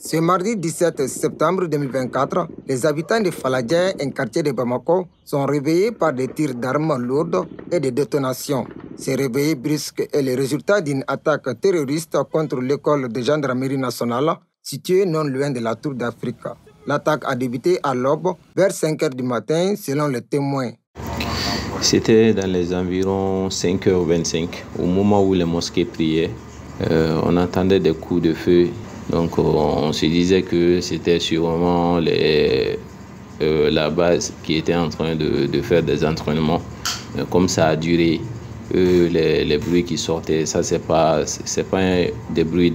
Ce mardi 17 septembre 2024, les habitants de Faladjé, un quartier de Bamako, sont réveillés par des tirs d'armes lourdes et des détonations. Ces réveils brusques est le résultat d'une attaque terroriste contre l'école de gendarmerie nationale située non loin de la Tour d'Afrique. L'attaque a débuté à l'aube vers 5 h du matin selon les témoins. C'était dans les environs 5h25, au moment où les mosquées priaient. On entendait des coups de feu. Donc on se disait que c'était sûrement la base qui était en train de faire des entraînements. Mais comme ça a duré, les bruits qui sortaient, ça c'est pas des bruits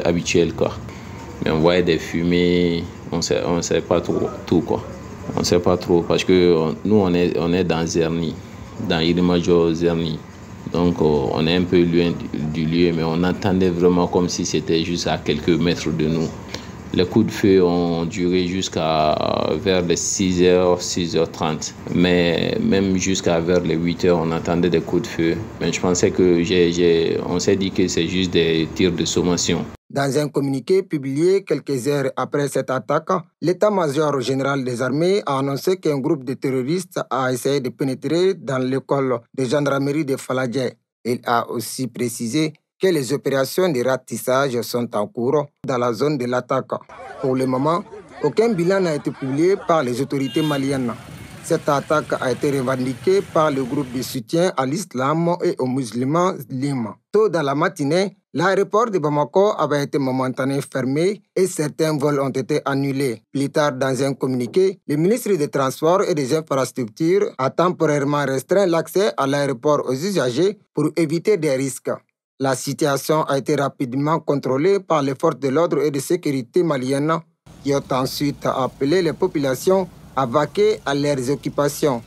habituels quoi. Mais on voyait des fumées, on sait pas trop tout quoi. On sait pas trop parce que nous on est dans Zerni, dans Irimajo Zerni. Donc on est un peu loin du lieu, mais on entendait vraiment comme si c'était juste à quelques mètres de nous. Les coups de feu ont duré jusqu'à vers les 6h, 6h30. Mais même jusqu'à vers les 8h, on entendait des coups de feu. Mais je pensais que on s'est dit que c'est juste des tirs de sommation. Dans un communiqué publié quelques heures après cette attaque, l'état-major général des armées a annoncé qu'un groupe de terroristes a essayé de pénétrer dans l'école de gendarmerie de Faladjé. Il a aussi précisé que les opérations de ratissage sont en cours dans la zone de l'attaque. Pour le moment, aucun bilan n'a été publié par les autorités maliennes. Cette attaque a été revendiquée par le groupe de soutien à l'islam et aux musulmans Lima. Tôt dans la matinée, l'aéroport de Bamako avait été momentanément fermé et certains vols ont été annulés. Plus tard, dans un communiqué, le ministre des Transports et des Infrastructures a temporairement restreint l'accès à l'aéroport aux usagers pour éviter des risques. La situation a été rapidement contrôlée par les forces de l'ordre et de sécurité maliennes qui ont ensuite appelé les populations à vaquer à leurs occupations.